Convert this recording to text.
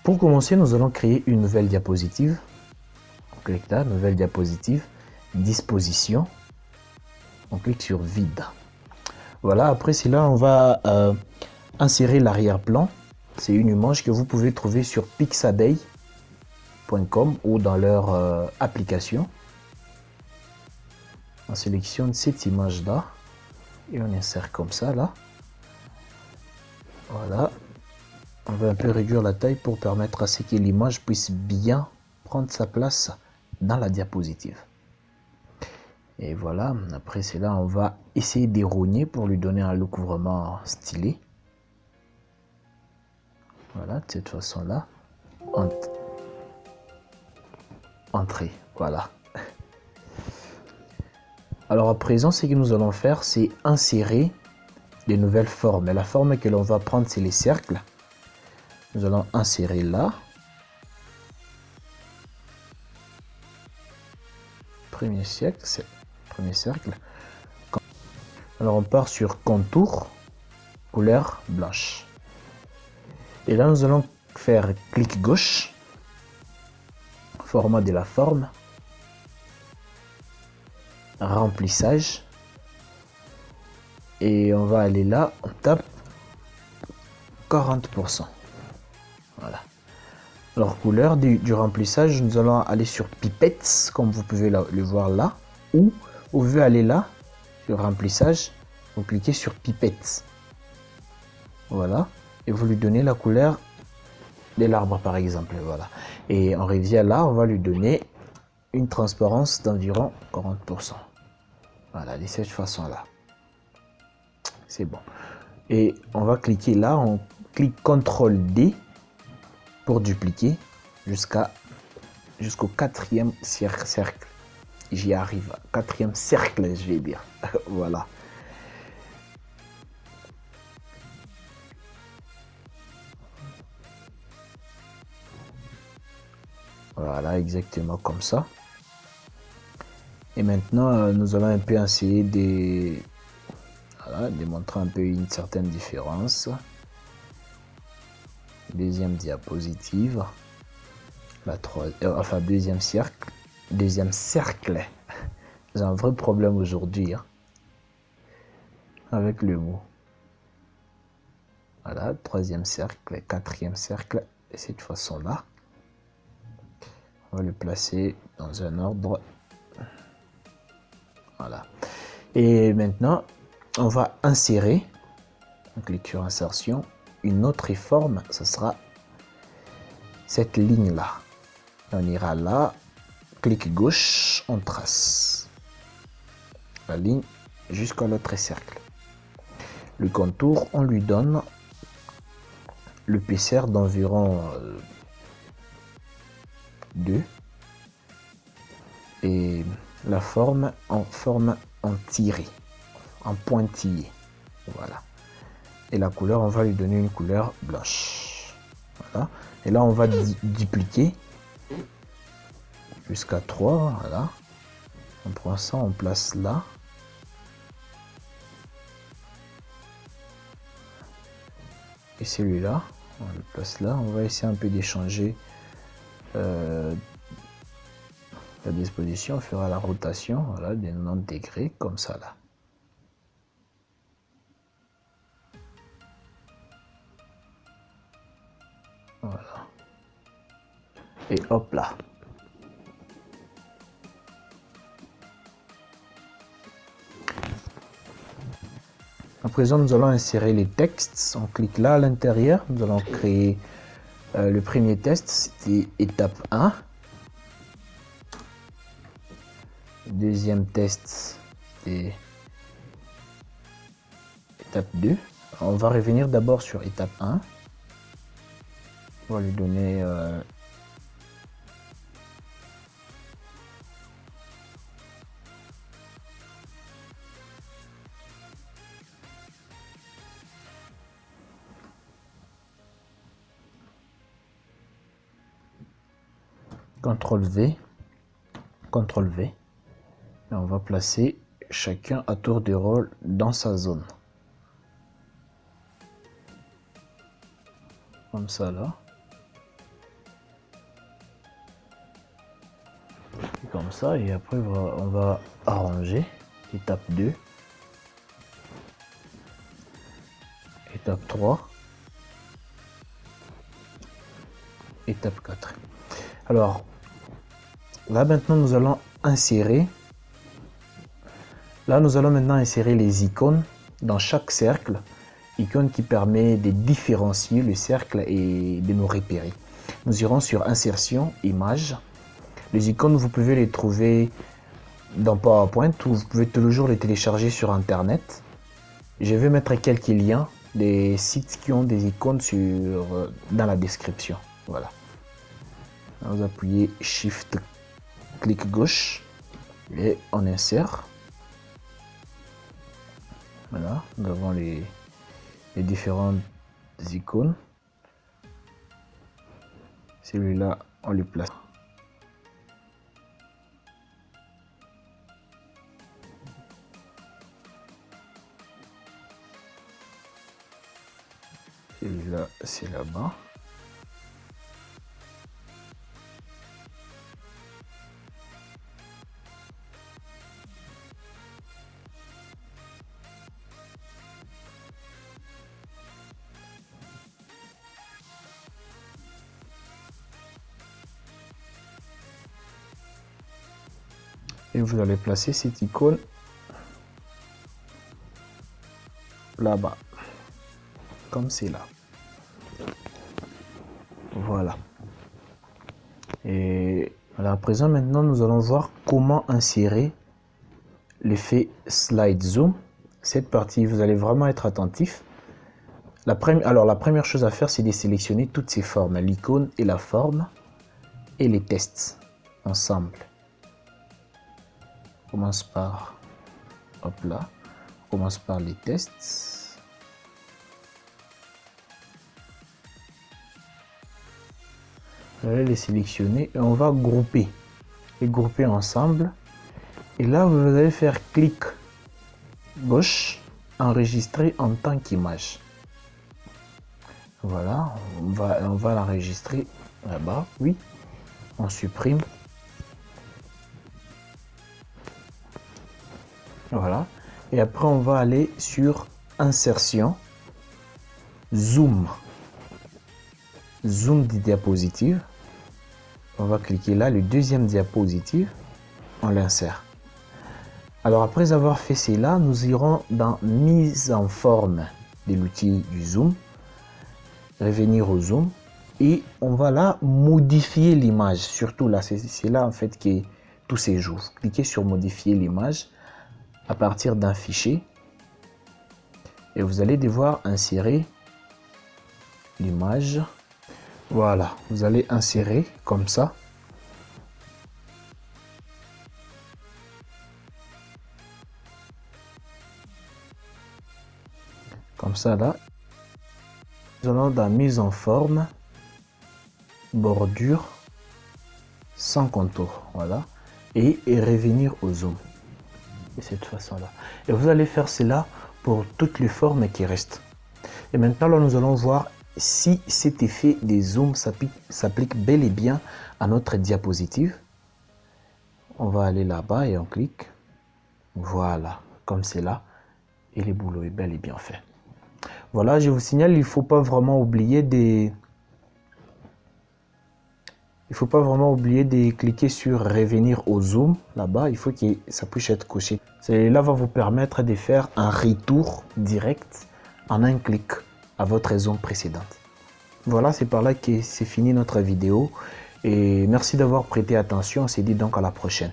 Pour commencer, nous allons créer une nouvelle diapositive. On clique là, nouvelle diapositive, disposition. On clique sur vide. Voilà, après cela, on va insérer l'arrière-plan. C'est une image que vous pouvez trouver sur pixabay.com ou dans leur application. On sélectionne cette image-là et on insère comme ça, là. Voilà. On va un peu réduire la taille pour permettre à ce que l'image puisse bien prendre sa place dans la diapositive. Et voilà, après cela, on va essayer d'érogner pour lui donner un look vraiment stylé. Voilà, de cette façon-là. Entrée, voilà. Alors à présent, ce que nous allons faire, c'est insérer des nouvelles formes. Et la forme que l'on va prendre, c'est les cercles. Nous allons insérer là. Premier cercle, c'est premier cercle. Alors on part sur contour, couleur blanche. Et là nous allons faire clic gauche, format de la forme, remplissage. Et on va aller là, on tape 40%. Voilà. Alors couleur du remplissage, nous allons aller sur pipettes, comme vous pouvez le voir là, ou vous pouvez aller là, sur remplissage, vous cliquez sur pipettes. Voilà, et vous lui donnez la couleur de l'arbre par exemple, voilà. Et on revient là, on va lui donner une transparence d'environ 40%. Voilà, de cette façon-là. C'est bon. Et on va cliquer là, on clique CTRL D pour dupliquer jusqu'au quatrième cercle. J'y arrive. Quatrième cercle, je vais dire. Voilà. Voilà, exactement comme ça. Et maintenant, nous allons un peu essayer de montrer un peu une certaine différence. Deuxième diapositive. Deuxième cercle. Deuxième cercle. J'ai un vrai problème aujourd'hui avec le mot. Voilà, troisième cercle, quatrième cercle, de cette façon-là. On va le placer dans un ordre. Voilà. Et maintenant, on va insérer, on clique sur insertion, une autre forme, ce sera cette ligne-là. On ira là, clic gauche, on trace la ligne jusqu'à l'autre cercle. Le contour, on lui donne l'épaisseur d'environ 2 et la forme en tiré, en pointillé. Voilà. Et la couleur, on va lui donner une couleur blanche. Voilà. Et là, on va dupliquer jusqu'à 3. Voilà. On prend ça, on place là. Et celui-là, on le place là. On va essayer un peu d'échanger la disposition. On fera la rotation, voilà, de 90 degrés, comme ça là. Voilà. Et hop là. À présent, nous allons insérer les textes. On clique là à l'intérieur. Nous allons créer le premier test. C'était étape 1. Deuxième test, c'était étape 2. On va revenir d'abord sur étape 1. On va lui donner CTRL V, CTRL V. Et on va placer chacun à tour de rôle dans sa zone. Comme ça là. ça et après on va arranger. Étape 2. Étape 3. Étape 4. Alors, là maintenant nous allons insérer. Là nous allons maintenant insérer les icônes dans chaque cercle. Icône qui permet de différencier le cercle et de nous repérer. Nous irons sur insertion, images. Les icônes, vous pouvez les trouver dans PowerPoint ou vous pouvez toujours les télécharger sur Internet. Je vais mettre quelques liens des sites qui ont des icônes dans la description. Voilà. Vous appuyez Shift, clic gauche et on insère. Voilà, nous avons les différentes icônes. Celui-là, on le place. Celui-là, c'est là-bas. Et vous allez placer cette icône là-bas, comme c'est là. Voilà. Et alors à présent, maintenant, nous allons voir comment insérer l'effet slide zoom. Cette partie, vous allez vraiment être attentif. Alors la première chose à faire, c'est de sélectionner toutes ces formes, l'icône et la forme et les tests ensemble. On commence par, hop là, on commence par les tests. Vous allez les sélectionner et on va les grouper ensemble. Et là, vous allez faire clic gauche, enregistrer en tant qu'image. Voilà, on va l'enregistrer là-bas, oui. On supprime. Voilà. Et après, on va aller sur insertion, zoom. Zoom des diapositives. On va cliquer là, le deuxième diapositive, on l'insère. Alors après avoir fait cela, nous irons dans mise en forme de l'outil du zoom, revenir au zoom et on va là modifier l'image. Surtout là, c'est là en fait que tout se joue. Cliquez sur modifier l'image à partir d'un fichier et vous allez devoir insérer l'image. Voilà, vous allez insérer comme ça. Comme ça là. Nous allons dans mise en forme, bordure, sans contour. Voilà. Et revenir au zoom. De cette façon-là. Et vous allez faire cela pour toutes les formes qui restent. Et maintenant, là, nous allons voir si cet effet des zooms s'applique bel et bien à notre diapositive. On va aller là-bas et on clique. Voilà, comme c'est là. Et le boulot est bel et bien fait. Voilà, je vous signale, il ne faut pas vraiment oublier de cliquer sur revenir au zoom là-bas. Il faut que ça puisse être coché. Cela va vous permettre de faire un retour direct en un clic à votre zone précédente. Voilà, c'est par là que c'est fini notre vidéo. Et merci d'avoir prêté attention. On se dit donc à la prochaine.